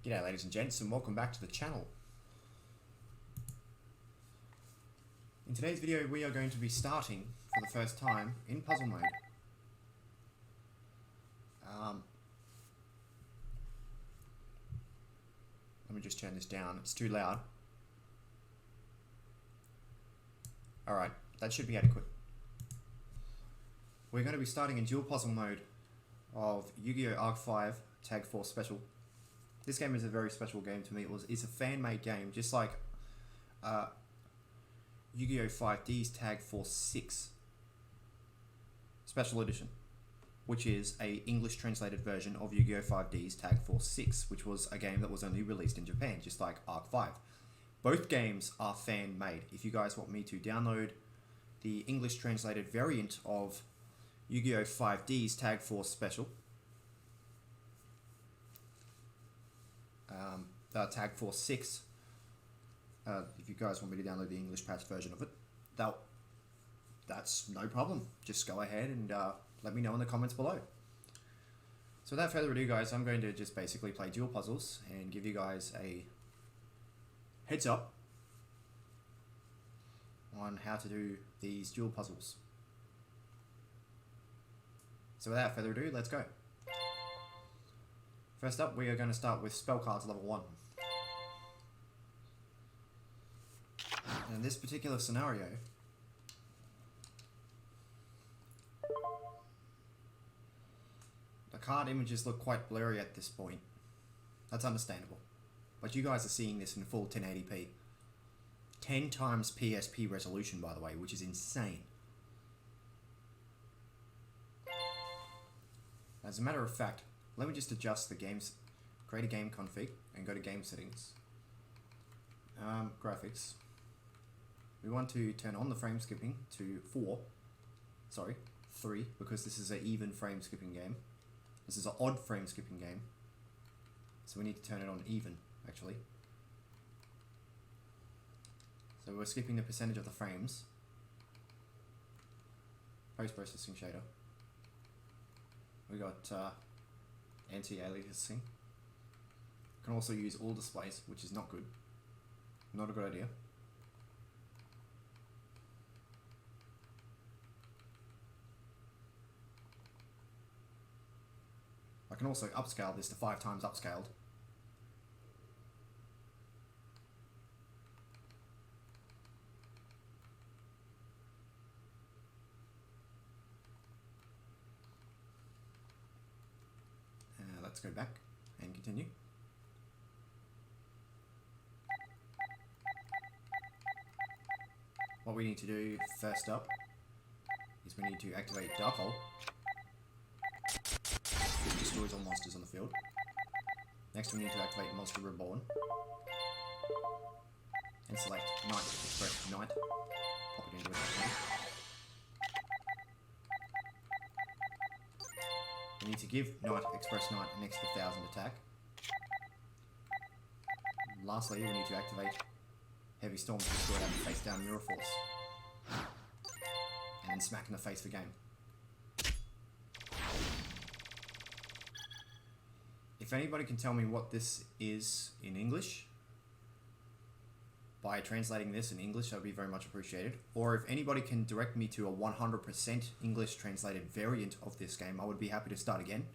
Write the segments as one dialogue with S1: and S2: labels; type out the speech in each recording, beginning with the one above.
S1: G'day ladies and gents, and welcome back to the channel. In today's video we are going to be starting for the first time in puzzle mode. Let me just turn this down, it's too loud. Alright, that should be adequate. We're going to be starting in dual puzzle mode of Yu-Gi-Oh! Arc 5 Tag Force Special. This game is a very special game to me. It's a fan-made game, just like Yu-Gi-Oh! 5D's Tag Force 6 Special Edition, which is a English translated version of Yu-Gi-Oh! 5D's Tag Force 6, which was a game that was only released in Japan, just like Arc 5. Both games are fan-made. If you guys want me to download the English translated variant of Yu-Gi-Oh! 5D's Tag Force Special, Tag Force 6, if you guys want me to download the English patch version of it, that's no problem. Just go ahead and let me know in the comments below. So without further ado guys, I'm going to just basically play dual puzzles and give you guys a heads up on how to do these dual puzzles. So without further ado, let's go. First up, we are going to start with spell cards level 1. And in this particular scenario, the card images look quite blurry at this point. That's understandable. But you guys are seeing this in full 1080p. 10 times PSP resolution, by the way, which is insane. As a matter of fact, let me just adjust the games, create a game config, and go to game settings. Graphics. We want to turn on the frame skipping to 3, because this is an even frame skipping game. This is an odd frame skipping game. So we need to turn it on even, actually. So we're skipping the percentage of the frames. Post-processing shader. We got anti-aliasing. Can also use all displays, which is not good. Not a good idea. I can also upscale this to 5 times upscaled. Let's go back and continue. What we need to do first up is we need to activate Dark Hole, which destroys all monsters on the field. Next we need to activate Monster Reborn and select Night Express Night. Pop it into it. We need to give Night Express Night an extra 1000 attack. Lastly, we need to activate Heavy Storm to destroy that face down Mirror Force. And then smack in the face for game. If anybody can tell me what this is in English, by translating this in English, that would be very much appreciated. Or if anybody can direct me to a 100% English translated variant of this game, I would be happy to start again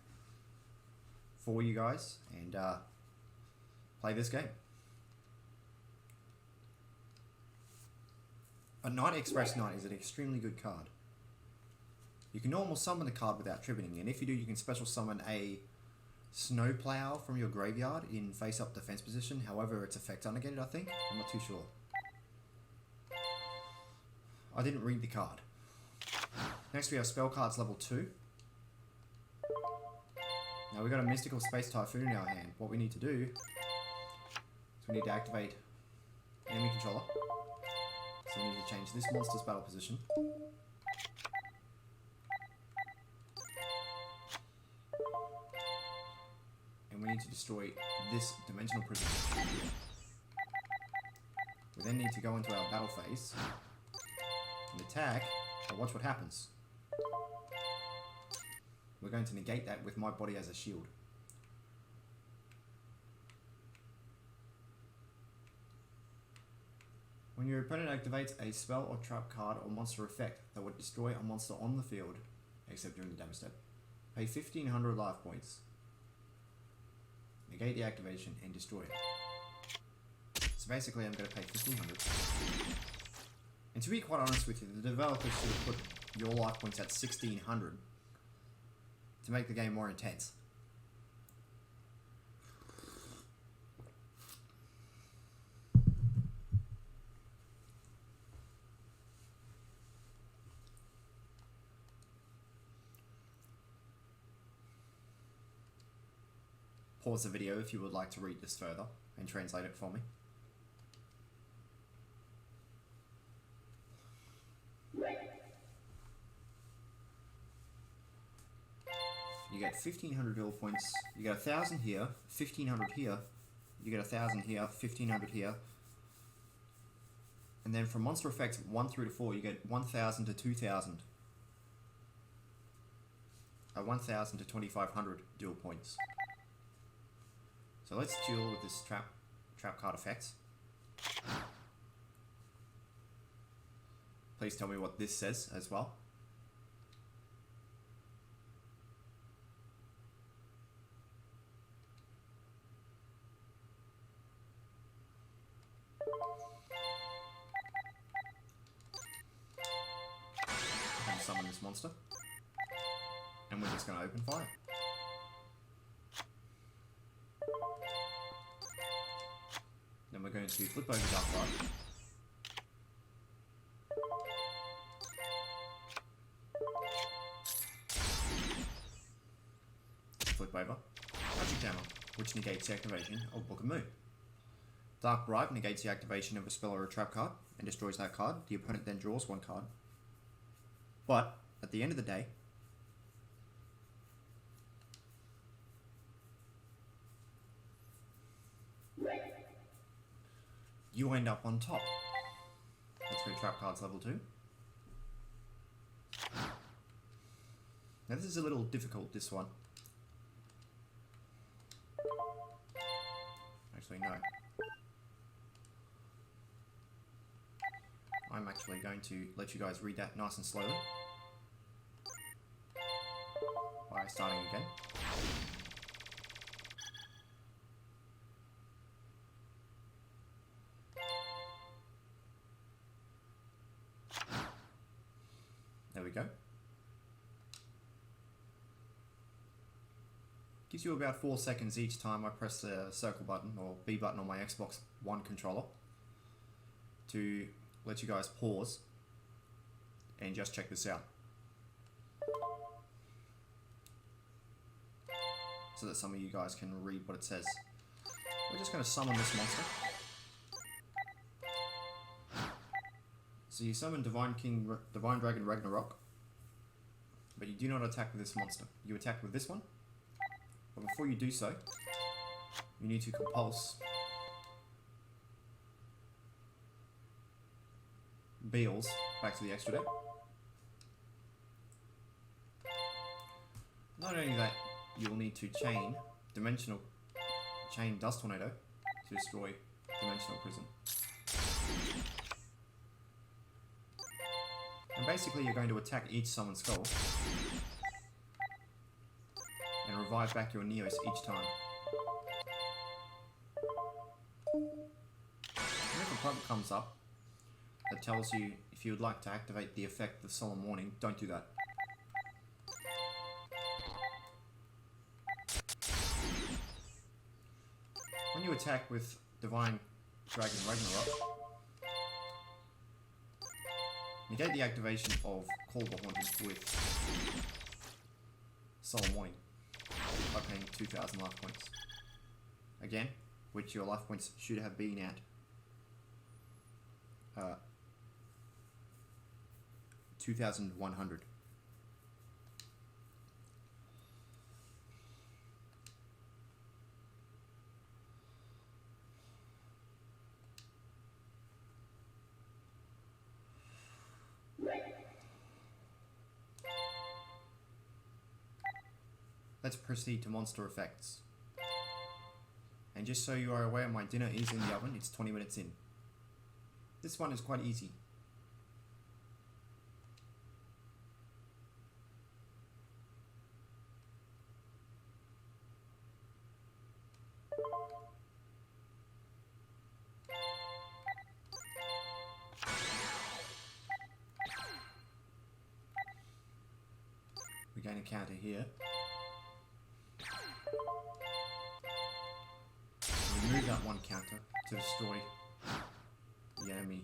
S1: for you guys and play this game. A Night Express Night is an extremely good card. You can normal summon the card without tributing, and if you do, you can special summon a Snowplow from your graveyard in face-up defense position. However, its effect's unnegated, I think. I'm not too sure. I didn't read the card. Next we have spell cards level 2. Now we've got a Mystical Space Typhoon in our hand. What we need to do is we need to activate enemy controller. So we need to change this monster's battle position. And we need to destroy this dimensional prison. We then need to go into our battle phase and attack, but watch what happens. We're going to negate that with my body as a shield. When your opponent activates a spell or trap card or monster effect that would destroy a monster on the field, except during the damage step, pay 1500 life points. Negate the activation and destroy it. So basically I'm going to pay 1500. And to be quite honest with you, the developers should have put your life points at 1600 to make the game more intense. Pause the video if you would like to read this further and translate it for me. You get 1500 duel points, you get 1000 here, 1500 here, you get 1000 here, 1500 here. And then from monster effects 1 through to 4, you get 1000 to 2000. 1000 to 2500 duel points. So let's duel with this trap card effect. Please tell me what this says as well. I'm going to summon this monster. And we're just going to open fire. Then we're going to flip over Dark Ride. Flip over Magic Hammer, which negates the activation of Book of Moon. Dark Bribe negates the activation of a spell or a trap card and destroys that card. The opponent then draws one card. But at the end of the day, you end up on top. Let's go trap cards level 2. Now this is a little difficult, this one. Actually, no. I'm actually going to let you guys read that nice and slowly by starting again. There we go. Gives you about 4 seconds each time I press the circle button or B button on my Xbox One controller to let you guys pause and just check this out. So that some of you guys can read what it says. We're just going to summon this monster. So you summon Divine Dragon Ragnarok, but you do not attack with this monster. You attack with this one, but before you do so, you need to compulse Beals back to the extra deck. Not only that, you will need to chain Dust Tornado to destroy Dimensional Prison. And basically you're going to attack each Summon Skull and revive back your Neos each time. And if a prompt comes up that tells you if you would like to activate the effect of Solemn Warning, don't do that. When you attack with Divine Dragon Ragnarok, negate the activation of Call the Haunted with Solemn Warning by paying 2000 life points. Again, which your life points should have been at 2100. Let's proceed to monster effects. And just so you are aware, my dinner is in the oven. It's 20 minutes in. This one is quite easy. We gain a counter here. Remove that one counter to destroy the enemy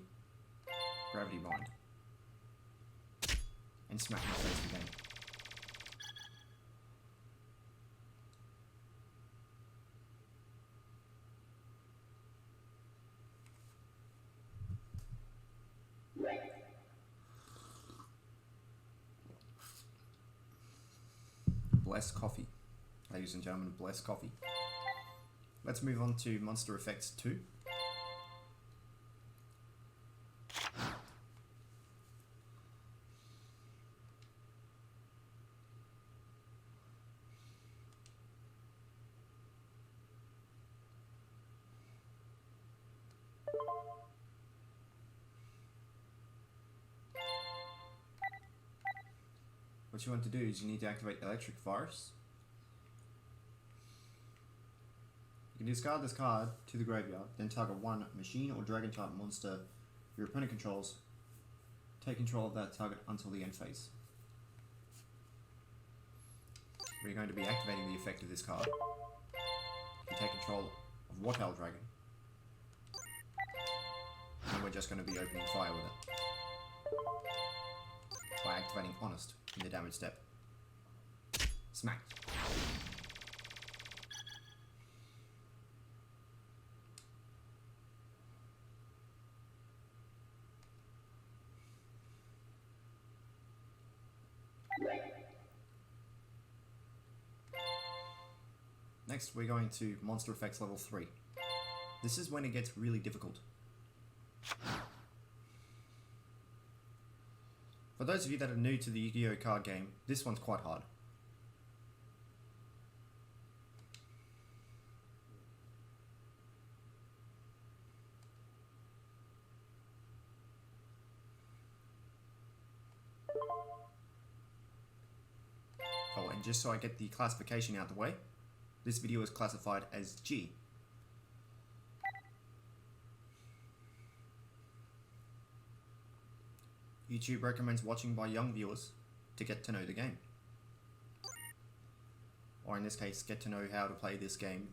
S1: gravity bind. And smack in the face again. Bless coffee. Ladies and gentlemen, bless coffee. Let's move on to Monster Effects 2. What you want to do is you need to activate Electric Virus. You can discard this card to the graveyard, then target one machine or dragon type monster your opponent controls. Take control of that target until the end phase. We're going to be activating the effect of this card. You take control of Wartail Dragon. And we're just going to be opening fire with it. By activating Honest in the damage step. Smack. Next, we're going to Monster Effects Level 3. This is when it gets really difficult. For those of you that are new to the Yu-Gi-Oh card game, this one's quite hard. Oh, and just so I get the classification out of the way, this video is classified as G. YouTube recommends watching by young viewers to get to know the game. Or in this case, get to know how to play this game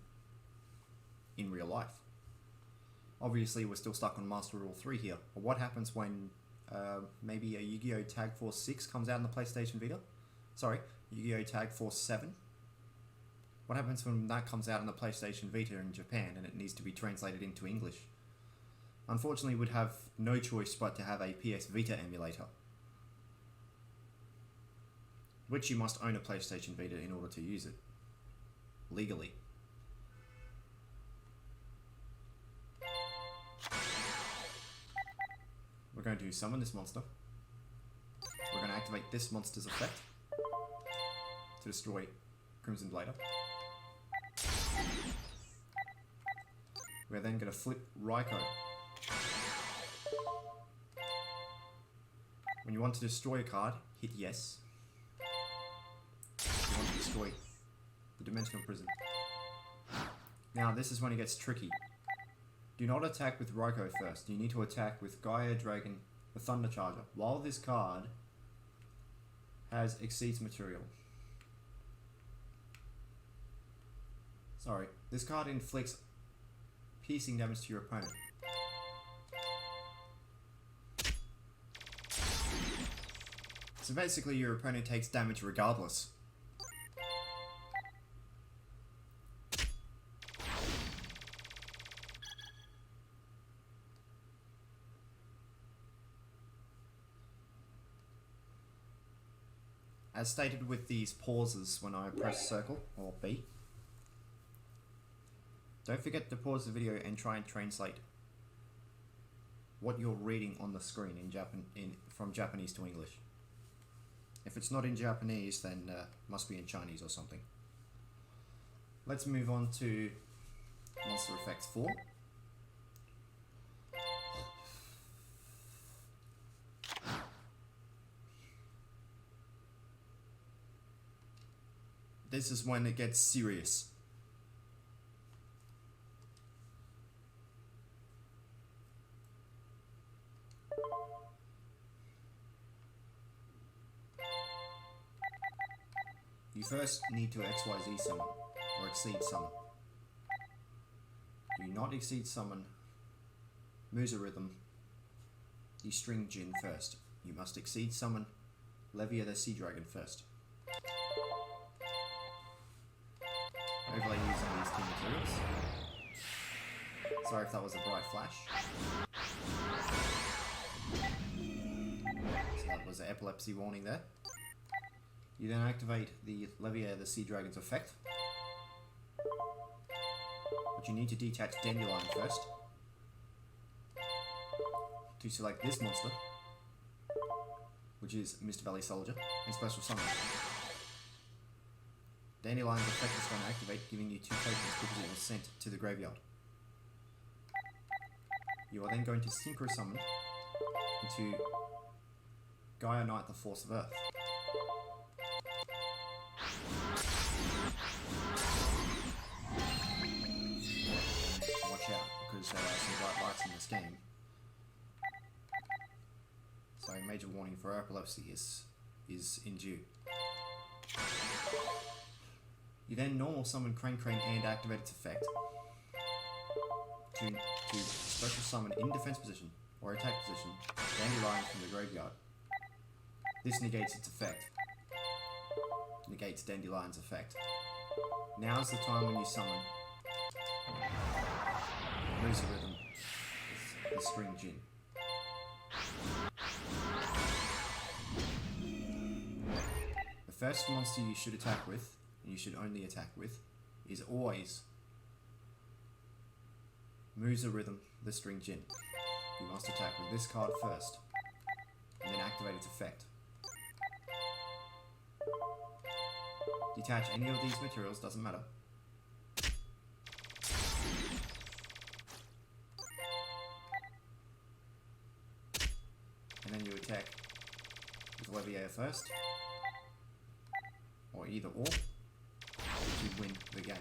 S1: in real life. Obviously, we're still stuck on Master Rule 3 here. But what happens when maybe a Yu-Gi-Oh! Tag Force 6 comes out on the PlayStation Vita? Sorry, Yu-Gi-Oh! Tag Force 7? What happens when that comes out on the PlayStation Vita in Japan and it needs to be translated into English? Unfortunately, we'd have no choice but to have a PS Vita emulator, which you must own a PlayStation Vita in order to use it, legally. We're going to summon this monster. We're going to activate this monster's effect to destroy Crimson Blader. We're then going to flip Raikou. When you want to destroy a card, hit yes. You want to destroy the Dimensional Prison. Now this is when it gets tricky. Do not attack with Raikou first. You need to attack with Gaia Dragon, the Thunder Charger, while this card has Exceeds Material. Sorry, this card inflicts piercing damage to your opponent. So basically your opponent takes damage regardless. As stated with these pauses when I press circle or B, don't forget to pause the video and try and translate what you're reading on the screen from Japanese to English. If it's not in Japanese, then must be in Chinese or something. Let's move on to Monster Effects 4. This is when it gets serious. You first need to XYZ summon, or exceed summon. Do not exceed summon Musa Rhythm, the String Djinn first. You must exceed summon Levia the Sea Dragon first. Overlay using these two materials. Sorry if that was a bright flash. So that was an epilepsy warning there. You then activate the Levia the Sea Dragon's effect. But you need to detach Dandelion first. To select this monster, which is Mist Valley Soldier, and special summon. Dandelion's effect is going to activate, giving you 2 tokens because it was sent to the graveyard. You are then going to synchro summon into Gaia Knight, the Force of Earth. Watch out, because there are some bright lights in this game. So major warning for epilepsy is in due. You then normal summon Crane and activate its effect to special summon in defense position or attack position Dandelion from the graveyard. This negates its effect. Negates Dandelion's effect. Now is the time when you summon Musa Rhythm, the String Djinn. The first monster you should attack with, and you should only attack with, is always Musa Rhythm, the String Djinn. You must attack with this card first, and then activate its effect. Detach any of these materials, doesn't matter. And then you attack with Levia first, or either or, to win the game.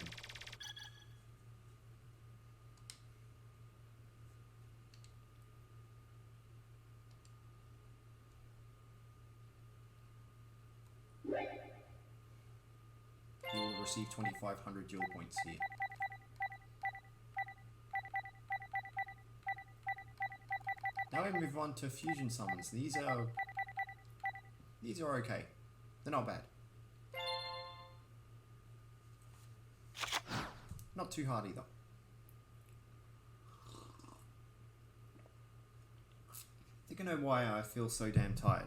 S1: You will receive 2,500 duel points here. Now we move on to fusion summons. These are okay. They're not bad. Not too hard either. I think I know why I feel so damn tired.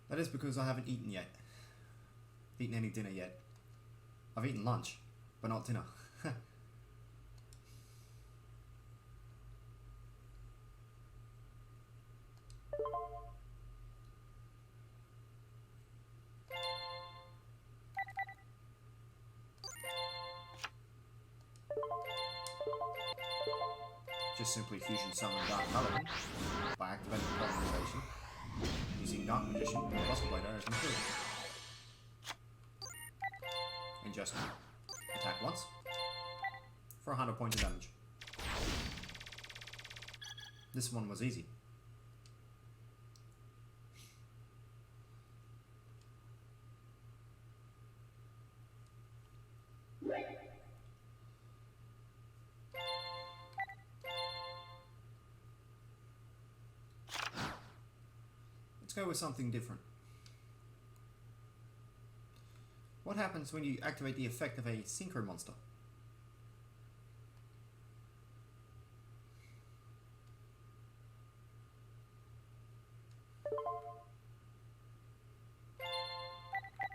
S1: That is because I haven't eaten yet. Eaten any dinner yet. I've eaten lunch, but not dinner. Just simply fusion summon Dark Paladin by activating Polymerization, using Dark Magician or Buster Blader as material. And just attack once for 100 points of damage. This one was easy. Let's go with something different. What happens when you activate the effect of a synchro monster?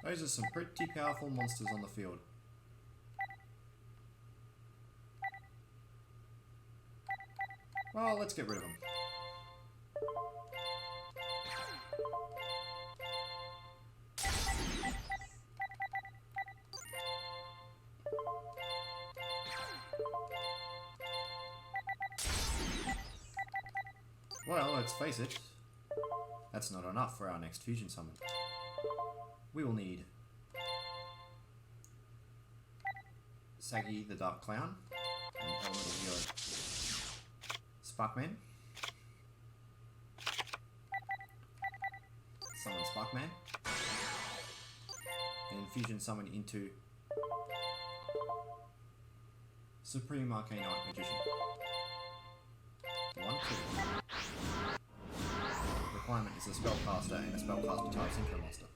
S1: Those are some pretty powerful monsters on the field. Well, let's get rid of them. Well, let's face it, that's not enough for our next fusion summon. We will need Saggy the Dark Clown, and Elemental Hero Sparkman. Summon Sparkman. And fusion summon into Supreme Arcane Magician. 1, 2. Requirement is a spellcaster and a spellcaster type synchro monster.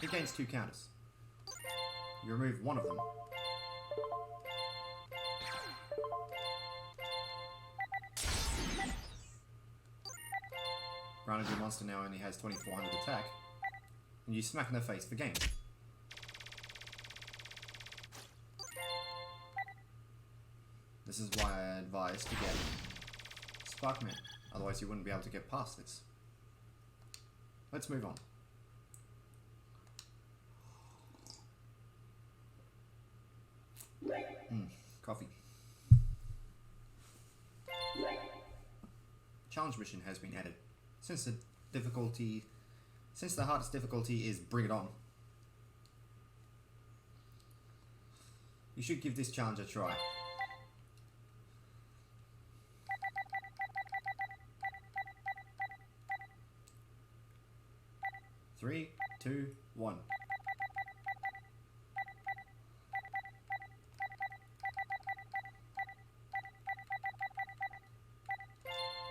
S1: It gains 2 counters. You remove one of them. Granted, your monster now only has 2400 attack, and you smack in the face for game. This is why I advise to get Sparkman, otherwise you wouldn't be able to get past this. Let's move on. Coffee. Challenge mission has been added. Since the hardest difficulty is Bring It On, you should give this challenge a try. Three, two, one.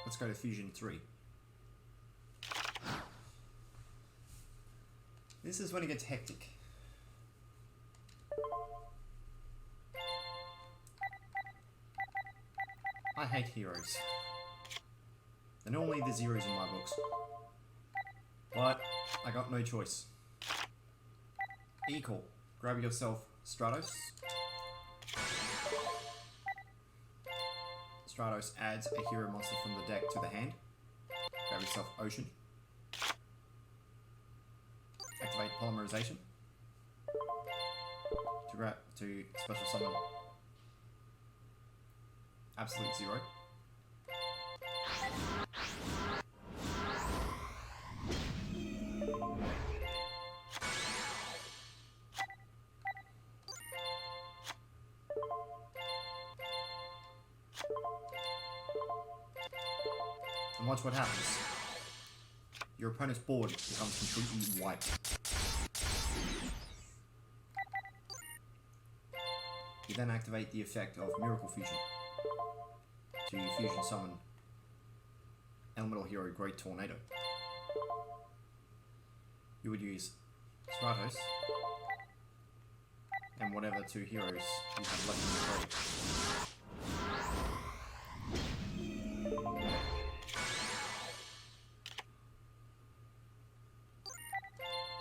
S1: Let's go to Fusion 3. This is when it gets hectic. I hate heroes. They're normally the zeros in my books. But I got no choice. Equal. Grab yourself Stratos. Stratos adds a hero monster from the deck to the hand. Grab yourself Ocean. Activate Polymerization. To special summon Absolute Zero. And watch what happens. Your opponent's board becomes completely wiped. You then activate the effect of Miracle Fusion to fusion summon Elemental Hero Great Tornado. You would use Stratos and whatever 2 heroes you have left in the grave.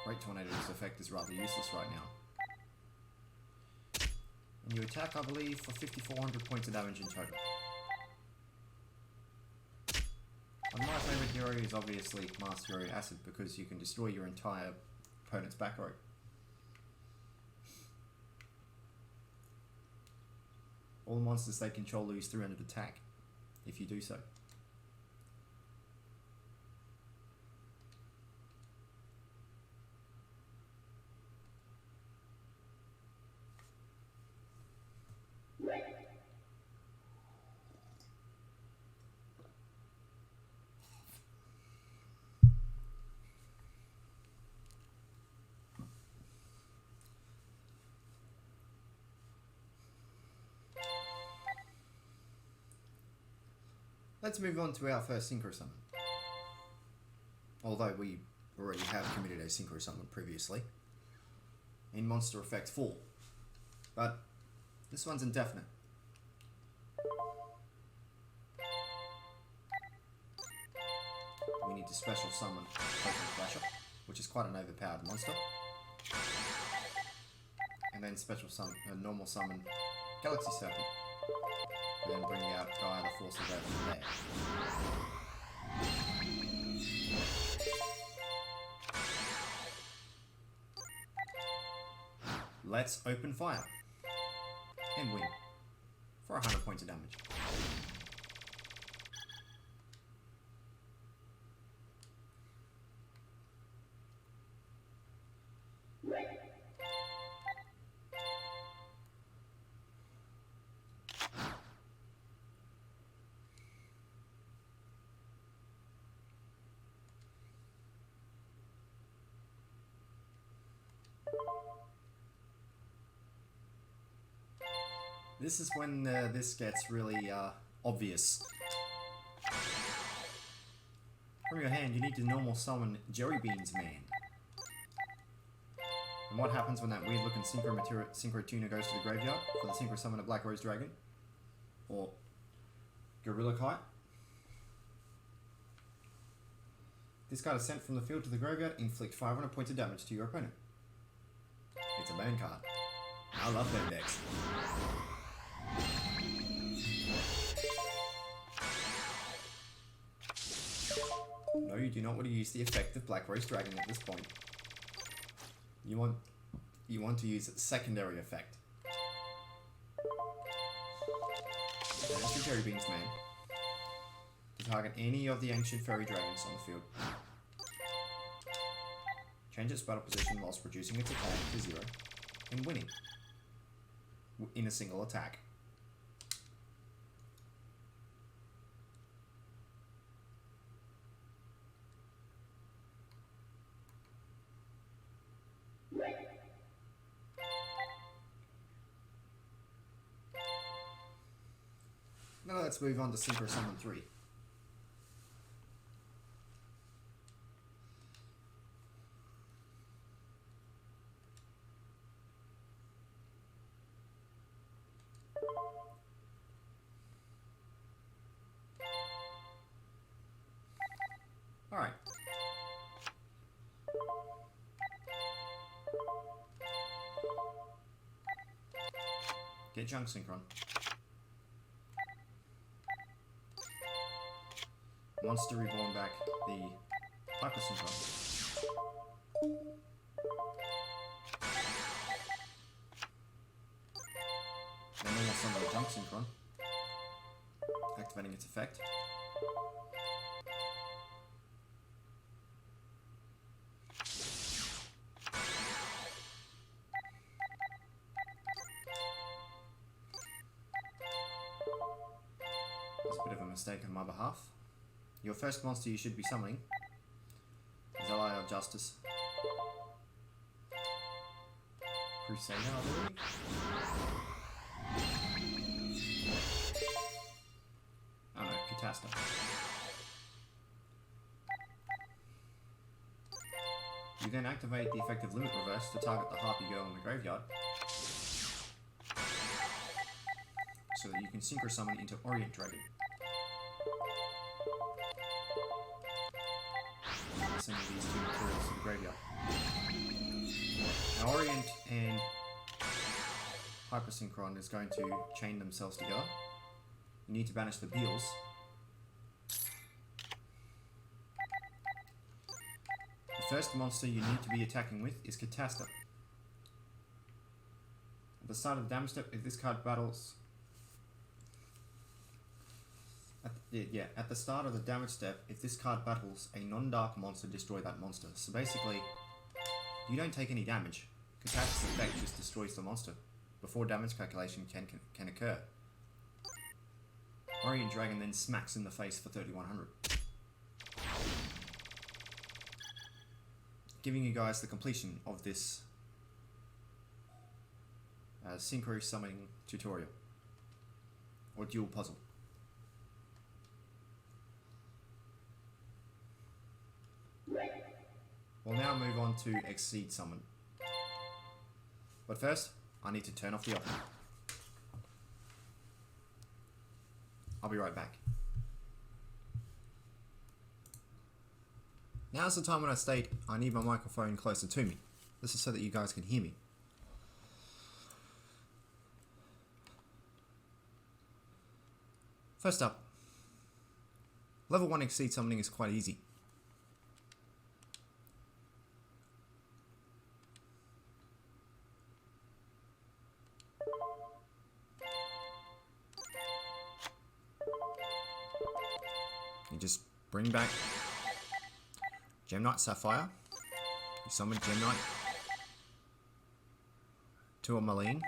S1: Great Tornado's effect is rather useless right now. And you attack, I believe, for 5400 points of damage in total. And my favourite hero is obviously Master Hero Acid, because you can destroy your entire opponent's back row. All the monsters they control lose 300 attack if you do so. Let's move on to our first Synchro Summon. Although we already have committed a Synchro Summon previously in Monster Effect 4. But this one's indefinite. We need to special summon Photon Flasher, which is quite an overpowered monster. And then special summon, normal summon Galaxy Serpent. And then bring out Gaia the Force of Earth from there. Let's open fire and win for 100 points of damage. This is when this gets really obvious. From your hand, you need to normal summon Jerry Beans Man. And what happens when that weird looking synchro tuner goes to the graveyard for the synchro summon a Black Rose Dragon? Or Gorilla Kite? This card is sent from the field to the graveyard, inflict 500 points of damage to your opponent. It's a burn card. I love burn decks. No, you do not want to use the effect of Black Rose Dragon at this point. You want to use its secondary effect. Banish your Jerry Beans Man to target any of the ancient fairy dragons on the field. Change its battle position whilst reducing its attack to 0 and winning in a single attack. Now let's move on to Synchro Summon 3. Alright. Get Junk Synchron. Monster Reborn back the Hyper Synchron. Then normal summon the Junk Synchron, activating its effect. That's a bit of a mistake on my behalf. Your first monster you should be summoning is Ally of Justice. Crusader, I believe. Oh no, Catasta. You then activate the effective Limit Reverse to target the Harpy Girl in the graveyard, so that you can Synchro Summon into Orient Dragon. Send these two materials to the graveyard. Now Orient and Hypersynchron is going to chain themselves together. You need to banish the Beals. The first monster you need to be attacking with is Catasta. At the start of the damage step, if this card battles... At the start of the damage step, if this card battles a non-dark monster, destroy that monster. So basically, you don't take any damage. Catasta's effect just destroys the monster before damage calculation can occur. Orient Dragon then smacks in the face for 3100. Giving you guys the completion of this Synchro Summoning tutorial, or Duel Puzzle. We'll now move on to Exceed Summon. But first, I need to turn off the oven. I'll be right back. Now's the time when I state I need my microphone closer to me. This is so that you guys can hear me. First up, level 1 Exceed Summoning is quite easy. You just bring back Gem Knight Sapphire, you summon Gem Knight to a Malign,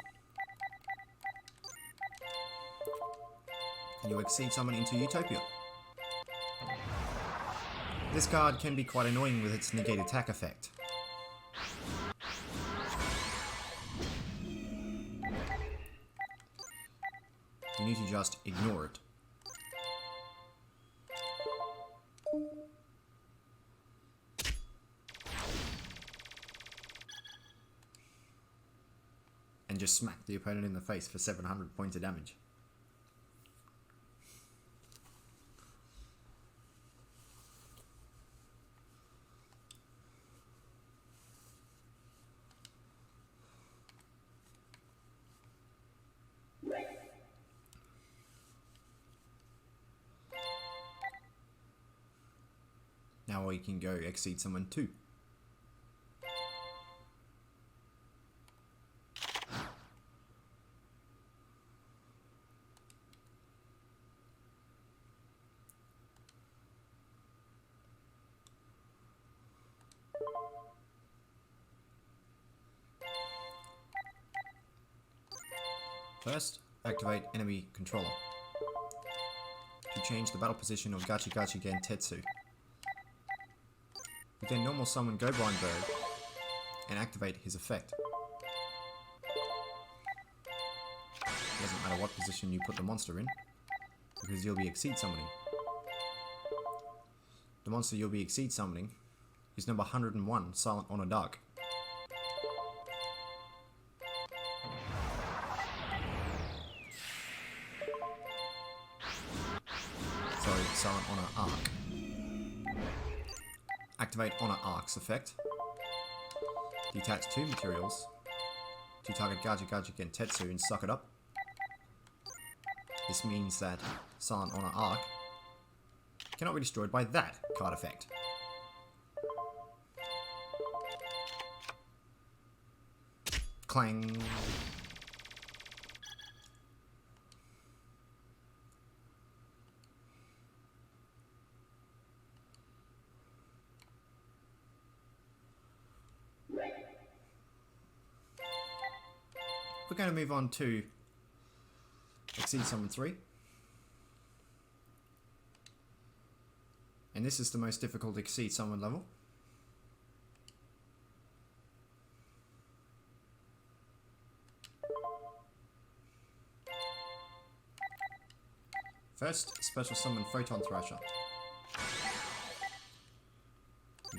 S1: and you Exceed Summon into Utopia. This card can be quite annoying with its negate attack effect. You need to just ignore it. And just smack the opponent in the face for 700 points of damage. Now we can go exceed someone too. First, activate enemy controller to change the battle position of Gachi Gachi Gentetsu. You then normal summon Go Blind Bird and activate his effect. Doesn't matter what position you put the monster in, because you'll be exceed summoning. The monster you'll be exceed summoning is number 101, Silent Honor Dark. Sorry, Silent Honor Arc. Activate Honor Arc's effect. Detach 2 materials to target Gachi Gachi Gentetsu and suck it up. This means that Silent Honor Arc cannot be destroyed by that card effect. Clang. We're going to move on to Exceed Summon 3. And this is the most difficult Exceed Summon level. First, Special Summon Photon Thrasher.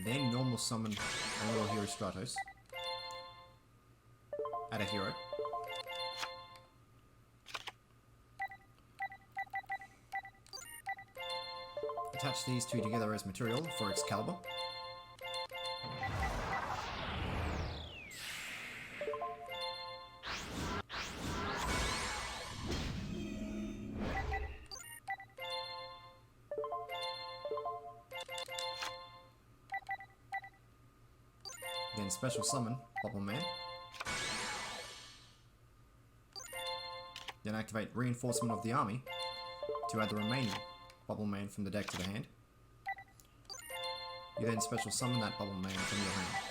S1: Then normal summon a little hero Stratos. Add a hero. Attach these two together as material for Excalibur. Then special summon Bubble Man. Then activate Reinforcement of the Army to add the remaining Bubble Man from the deck to the hand. You then special summon that Bubble Man from your hand.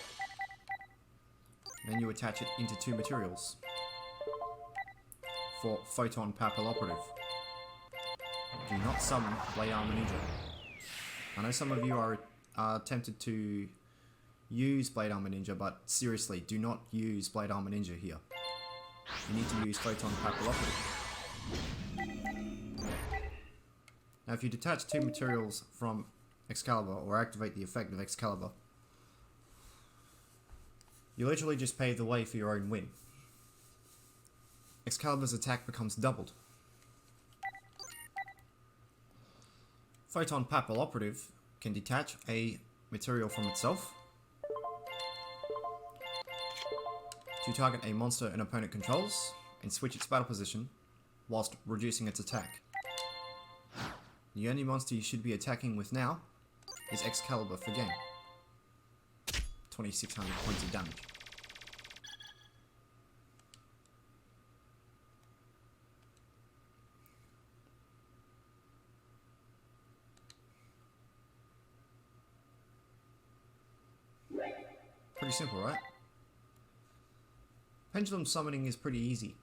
S1: Then you attach it into 2 materials for Photon Papal Operative. Do not summon Blade Armor Ninja. I know some of you are tempted to use Blade Armor Ninja, but seriously, do not use Blade Armor Ninja here. You need to use Photon Papal Operative. Now if you detach 2 materials from Excalibur or activate the effect of Excalibur, you literally just pave the way for your own win. Excalibur's attack becomes doubled. Photon Papal Operative can detach a material from itself to target a monster an opponent controls and switch its battle position whilst reducing its attack. The only monster you should be attacking with now is Excalibur for game. 2600 points of damage. Pretty simple, right? Pendulum summoning is pretty easy.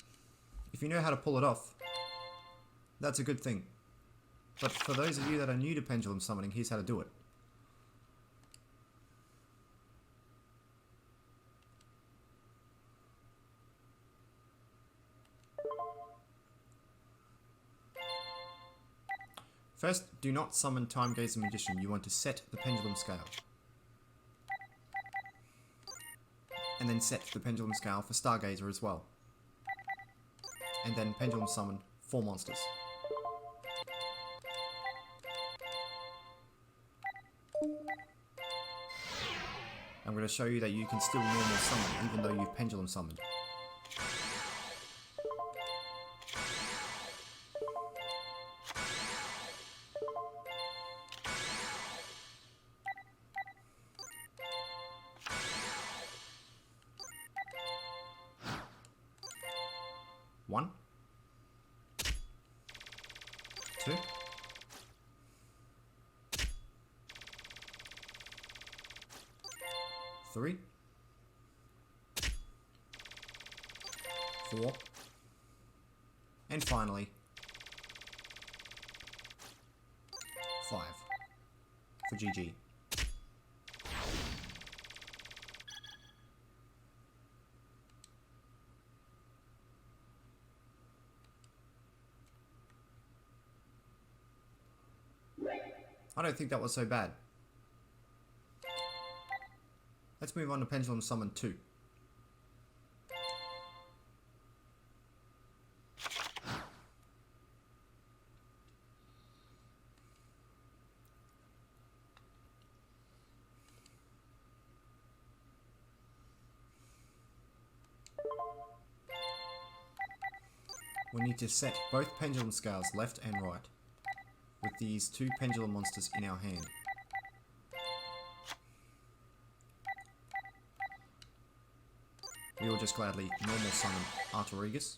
S1: If you know how to pull it off, that's a good thing. But for those of you that are new to pendulum summoning, here's how to do it. First, do not summon Time Gazer Magician. You want to set the pendulum scale. And then set the pendulum scale for Stargazer as well. And then pendulum summon 4 monsters. I'm going to show you that you can still normal summon even though you've pendulum summoned. One, 2, 3, 4, and finally 5 for GG. I don't think that was so bad. Let's move on to Pendulum Summon 2. We need to set both pendulum scales left and right with these 2 pendulum monsters in our hand. We will just gladly normal summon Artorigas.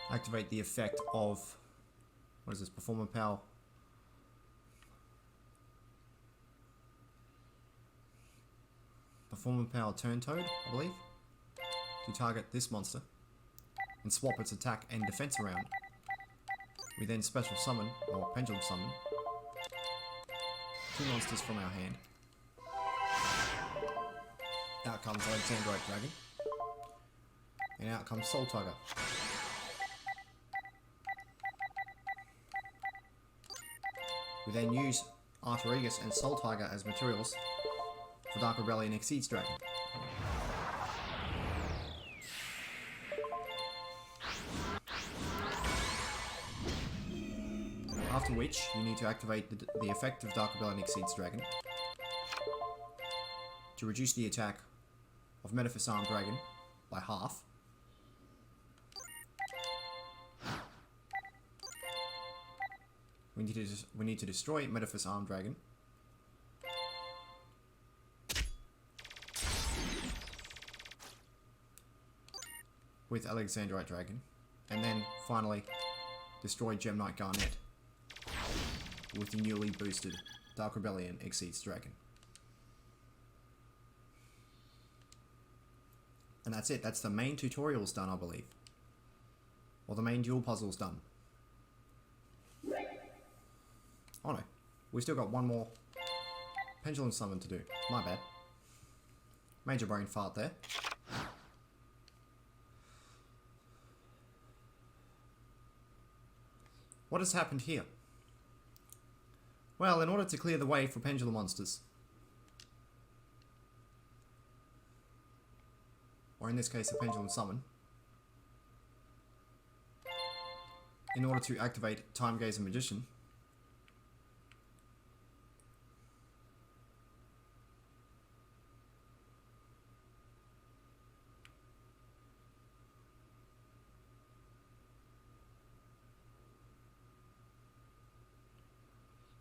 S1: Activate the effect of, what is this, Performer Power? Performer Power Turn Toad, I believe, to target this monster and swap its attack and defense around. We then special summon, or pendulum summon, 2 monsters from our hand. Out comes Alexandrite Dragon, and out comes Soul Tiger. We then use Artorigas and Soul Tiger as materials for Dark Rebellion Exceeds Dragon. After which, you need to activate the effect of Dark Rebellion Exceeds Dragon to reduce the attack of Metaphys Armed Dragon by half. We need to destroy Metaphys Armed Dragon. With Alexandrite Dragon. And then, finally, destroy Gem Knight Garnet with the newly boosted Dark Rebellion Exceeds Dragon. And that's it. That's the main tutorials done, I believe. Or the main duel puzzles done. Oh no. We've still got one more pendulum summon to do. My bad. Major brain fart there. What has happened here? Well, in order to clear the way for pendulum monsters, or in this case a pendulum summon, in order to activate Time Gazer Magician,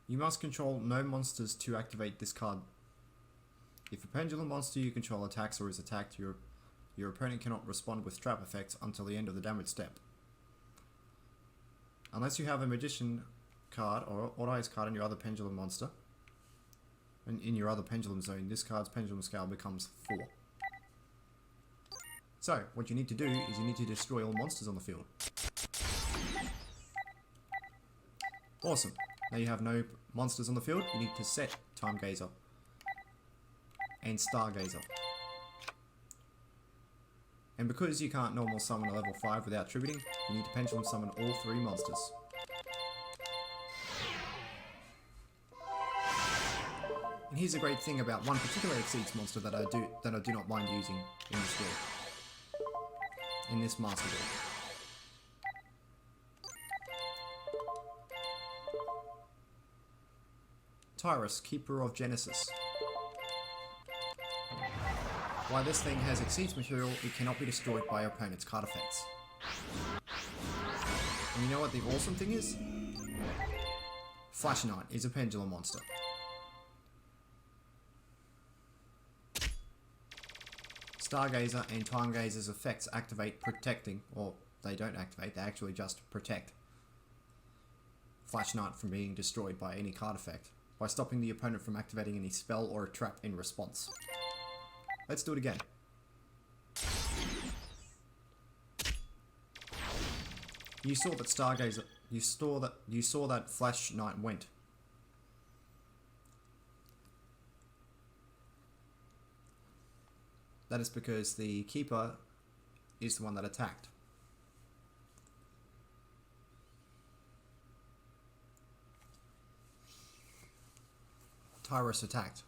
S1: you must control no monsters to activate this card. If a pendulum monster you control attacks or is attacked, your opponent cannot respond with trap effects until the end of the damage step. Unless you have a magician card or auto-ice card in your other pendulum monster, and in your other pendulum zone, this card's pendulum scale becomes 4. So, what you need to do is you need to destroy all monsters on the field. Awesome. Now you have no monsters on the field, you need to set Time Gazer and Stargazer. And because you can't normal summon a level 5 without tributing, you need to pendulum summon all 3 monsters. And here's a great thing about one particular Exceeds monster that I do not mind using in this build. In this master build. Tyrus, Keeper of Genesis. While this thing has Exceeds material, it cannot be destroyed by your opponent's card effects. And you know what the awesome thing is? Flash Knight is a pendulum monster. Stargazer and Timegazer's effects activate protecting, or they don't activate, they actually just protect Flash Knight from being destroyed by any card effect, by stopping the opponent from activating any spell or a trap in response. Let's do it again. You saw that Stargazer, you saw that Flash Knight went. That is because the Keeper is the one that attacked. Tyrus attacked.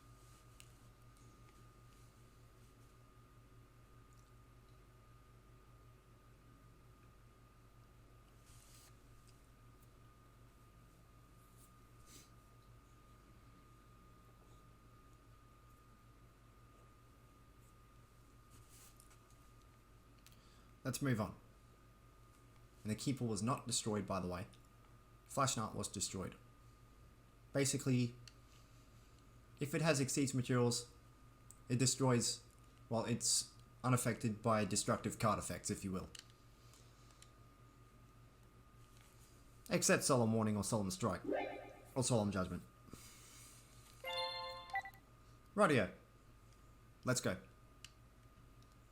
S1: Let's move on. And the Keeper was not destroyed, by the way. Flash Knight was destroyed. Basically, if it has Exceeds materials, it destroys, well, it's unaffected by destructive card effects, if you will. Except Solemn Warning or Solemn Strike. Or Solemn Judgment. Rightio. Let's go.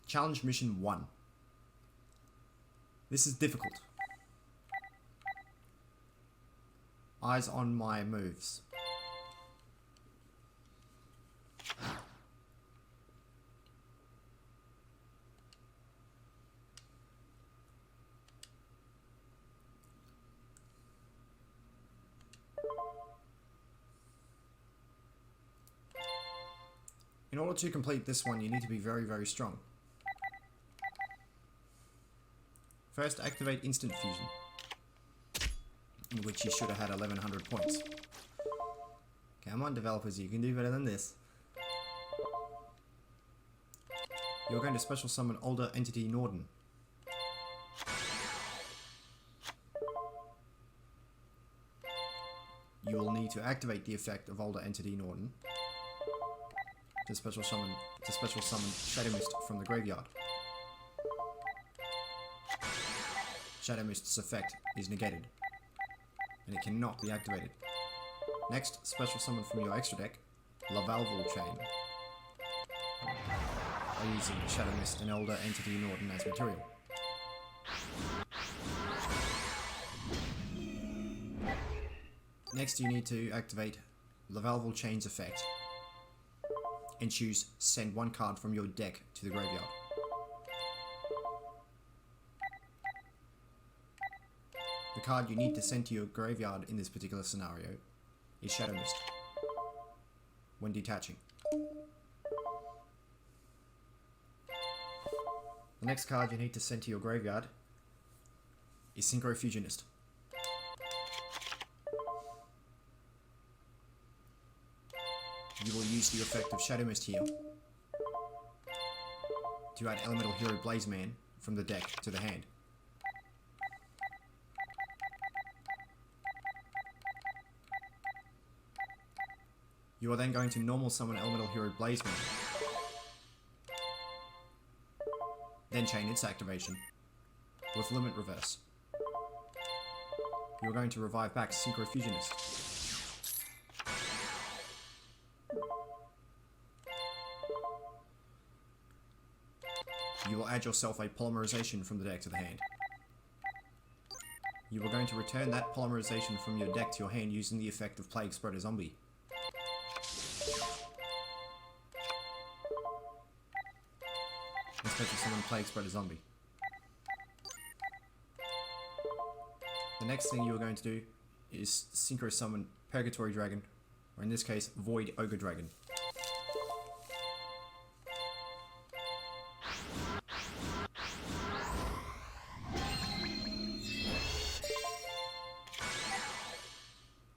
S1: Challenge Mission 1. This is difficult. Eyes on my moves. In order to complete this one, you need to be very, very strong. First, activate Instant Fusion, in which you should have had 1100 points. Come on, developers, you can do better than this. You're going to special summon Older Entity Norden. You will need to activate the effect of Older Entity Norden to special summon Shadow Mist from the graveyard. Shadow Mist's effect is negated, and it cannot be activated. Next, special summon from your extra deck, Lavalval Chain, by using Shadow Mist and Elder Entity Norden as material. Next, you need to activate Lavalval Chain's effect, and choose Send one card from your deck to the graveyard. The card you need to send to your graveyard in this particular scenario is Shadow Mist, when detaching. The next card you need to send to your graveyard is Synchro Fusionist. You will use the effect of Shadow Mist here to add Elemental Hero Blazeman from the deck to the hand. You are then going to normal summon Elemental Hero Blazeman, then chain its activation with Limit Reverse. You are going to revive back Synchro Fusionist. You will add yourself a Polymerization from the deck to the hand. You are going to return that Polymerization from your deck to your hand using the effect of Plague Spreader Zombie. and special summon Plague Spreader Zombie. The next thing you're going to do is synchro summon Purgatory Dragon, or in this case, Void Ogre Dragon.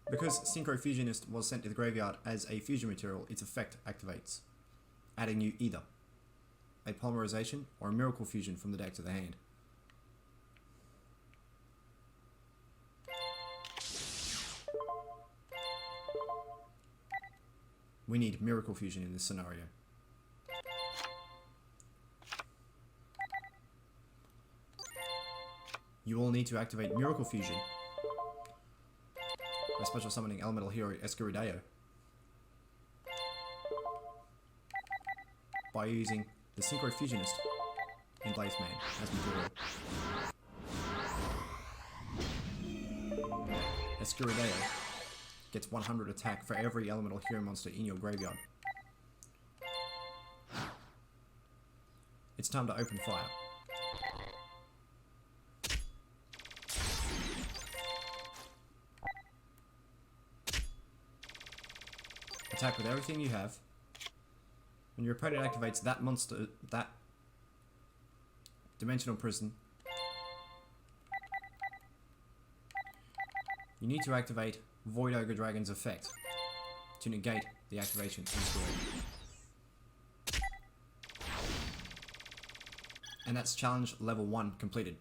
S1: Because Synchro Fusionist was sent to the graveyard as a fusion material, its effect activates, adding you either a Polymerization or a Miracle Fusion from the deck to the hand. We need Miracle Fusion in this scenario. You will need to activate Miracle Fusion by special summoning Elemental Hero Escurideo by using the Synchro Fusionist in Blaze Man as material. Escurideo gets 100 attack for every Elemental Hero monster in your graveyard. It's time to open fire. Attack with everything you have. When your opponent activates that monster, that Dimensional Prison, you need to activate Void Ogre Dragon's effect to negate the activation instantly. And that's challenge level 1 completed.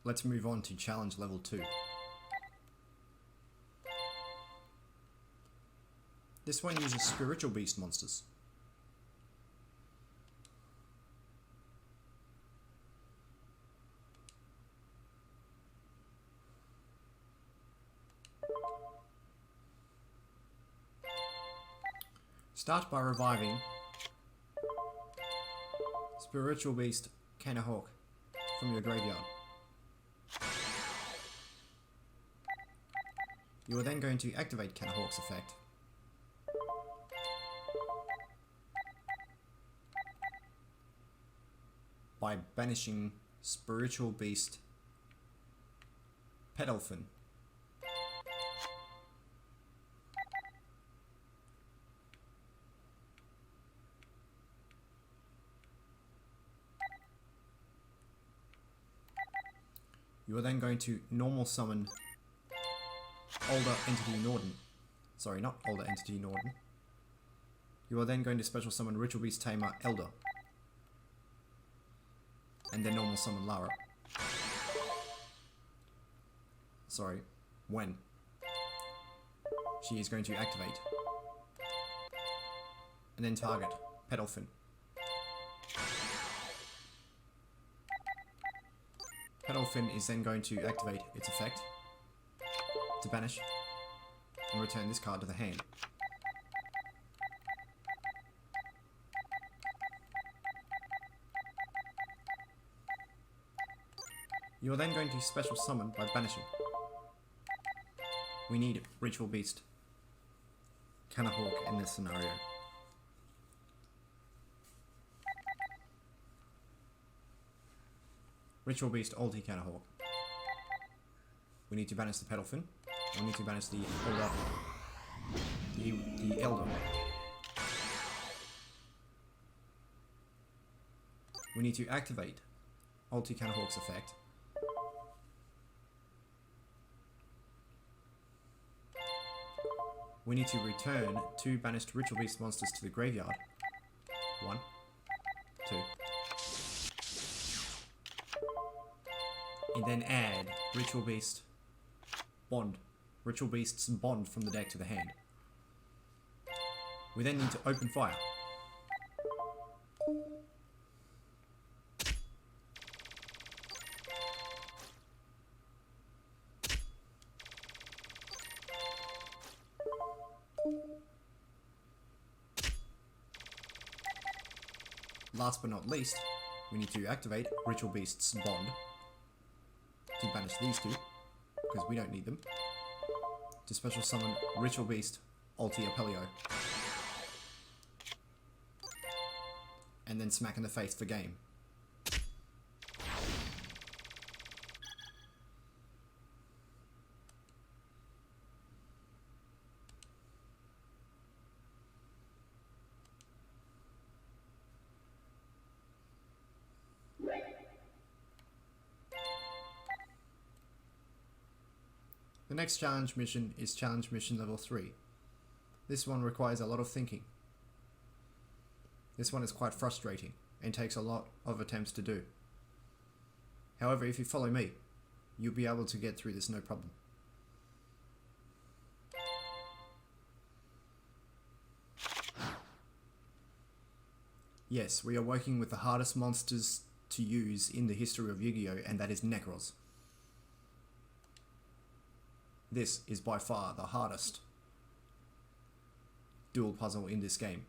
S1: Let's move on to challenge level 2. This one uses Spiritual Beast monsters. Start by reviving Spiritual Beast Canahawk from your graveyard. You are then going to activate Canahawk's effect by banishing Spiritual Beast Petalfin. You are then going to normal summon Older Entity Norden. Sorry, not Older Entity Norden. You are then going to special summon Ritual Beast Tamer Elder. And then normal summon Lara. Sorry, when she is going to activate. And then target Petalfin. Petalfin is then going to activate its effect to banish and return this card to the hand. You are then going to special summon by banishing. We need Ritual Beast Canahawk in this scenario. Ritual Beast Ulti Canahawk. We need to banish the Petalfin. We need to banish the Elder. We need to activate Ulti Canahawk's effect. We need to return 2 banished Ritual Beast monsters to the graveyard. 1, 2. And then add Ritual Beast Bond. Ritual Beast's Bond from the deck to the hand. We then need to open fire. Last but not least, we need to activate Ritual Beast's Bond to banish these two, because we don't need them. To special summon Ritual Beast Ulti Apelio. And then smack in the face for game. The next challenge mission is challenge mission level 3. This one requires a lot of thinking. This one is quite frustrating and takes a lot of attempts to do. However, if you follow me, you'll be able to get through this no problem. Yes, we are working with the hardest monsters to use in the history of Yu-Gi-Oh! And that is Necros. This is by far the hardest duel puzzle in this game.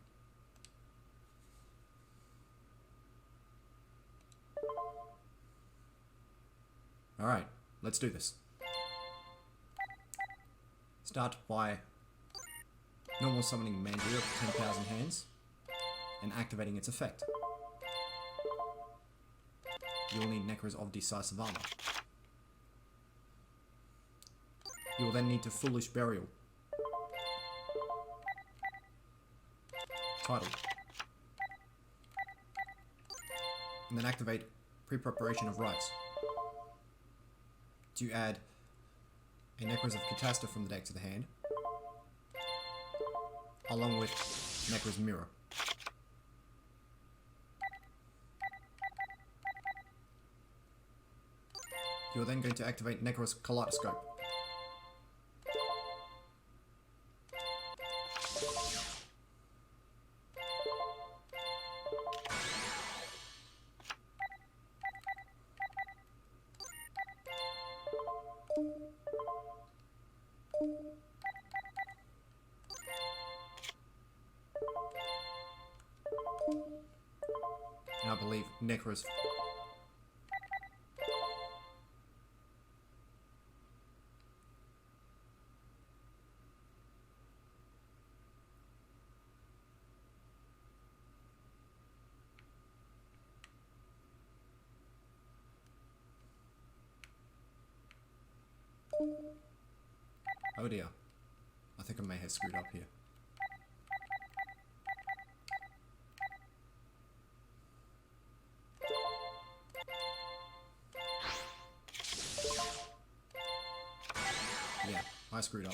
S1: Alright, let's do this. Start by normal summoning Manjiro for 10,000 hands and activating its effect. You'll need Necros of Decisive Armor. You will then need to Foolish Burial. Title. And then activate Pre-Preparation of Rites. To add a Necros of Catasta from the deck to the hand, along with Necros Mirror. You're then going to activate Necros Kaleidoscope. And I believe Necros. Oh dear. I think I may have screwed up here. Yeah, I screwed up.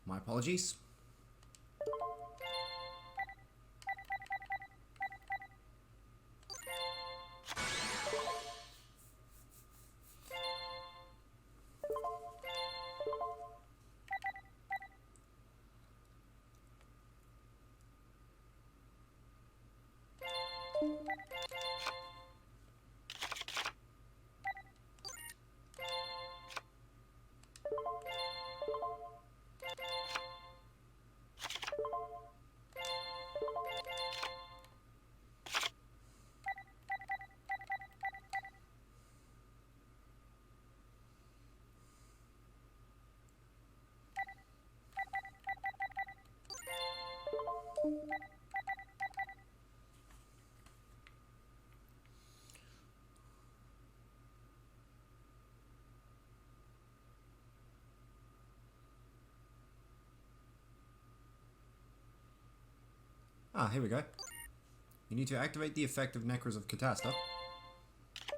S1: My apologies. Here we go. You need to activate the effect of Necros of Catasta.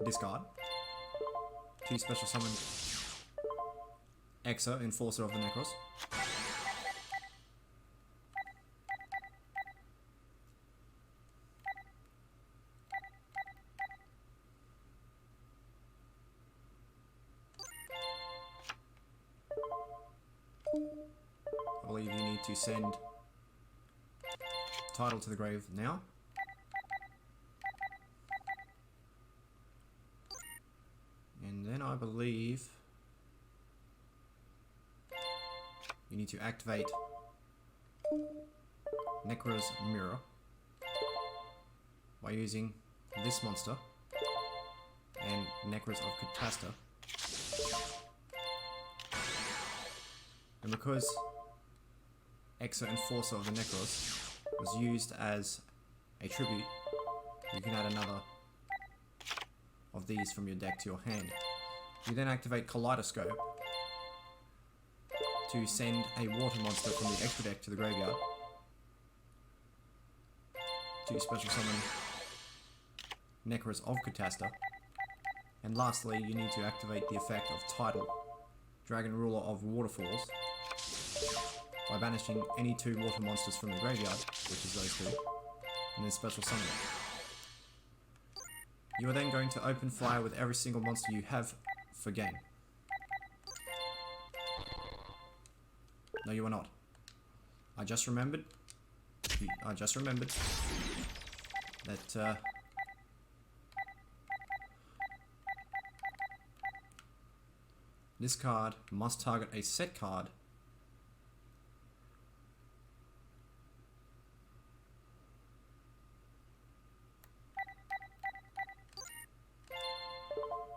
S1: Discard. To special summon Exa, Enforcer of the Necros. I believe you need to send Title to the grave now. believe you need to activate Necro's Mirror by using this monster and Necros of Catasta. And because Exo Enforcer of the Necros was used as a tribute, you can add another of these from your deck to your hand. You then activate Kaleidoscope to send a water monster from the extra deck to the graveyard, to special summon Necros of Catasta, and lastly you need to activate the effect of Tidal, Dragon Ruler of Waterfalls, by banishing any 2 water monsters from the graveyard, which is those 2, and then special summon it. You are then going to open fire with every single monster you have for game. No, you are not. I just remembered that this card must target a set card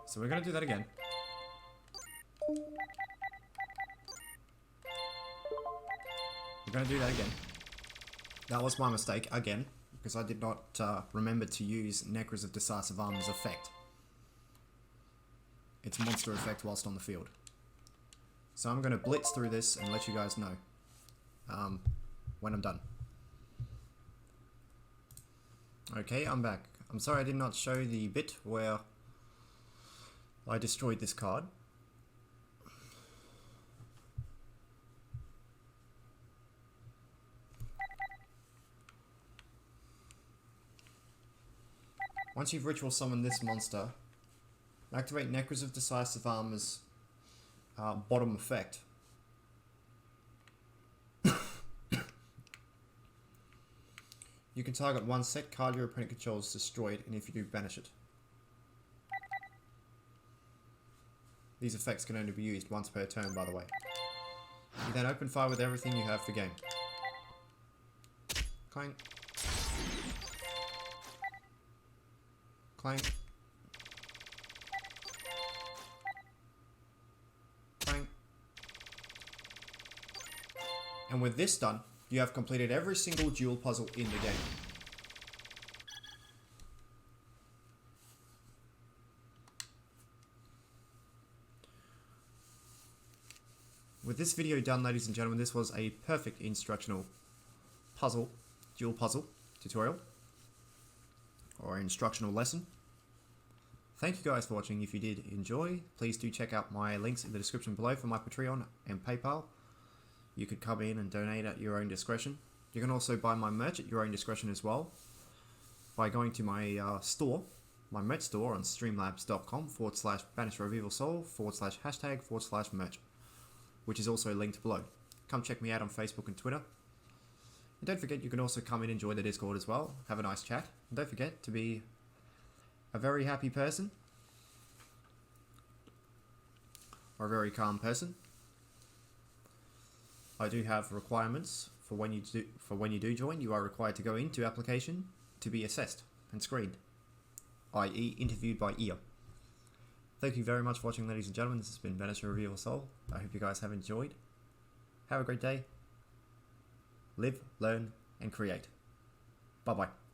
S1: so we're going to do that again. We're going to do that again. That was my mistake again, because I did not remember to use Necros of Decisive Armor's effect. Its monster effect whilst on the field. So I'm going to blitz through this and let you guys know when I'm done. Okay, I'm back. I'm sorry I did not show the bit where I destroyed this card. Once you've ritual summoned this monster, activate Necros of Decisive Armor's bottom effect. You can target 1 set card your opponent controls destroyed, and if you do, banish it. These effects can only be used once per turn, by the way. You then open fire with everything you have for game. Clank. Clank. Clank. And with this done, you have completed every single duel puzzle in the game. With this video done, ladies and gentlemen, this was a perfect instructional puzzle, duel puzzle tutorial, or instructional lesson. Thank you guys for watching. If you did enjoy, please do check out my links in the description below for my Patreon and PayPal. You could come in and donate at your own discretion. You can also buy my merch at your own discretion as well by going to my store, my merch store on streamlabs.com/Banisher of Evil Soul /hashtag/merch, which is also linked below. Come check me out on Facebook and Twitter. And don't forget, you can also come and enjoy the Discord as well. Have a nice chat. And don't forget to be a very happy person, or a very calm person. I do have requirements for when you do join. You are required to go into application to be assessed and screened, i.e. interviewed by ear. Thank you very much for watching, ladies and gentlemen. This has been Banisher of Evil Soul. I hope you guys have enjoyed. Have a great day. Live, learn, and create. Bye-bye.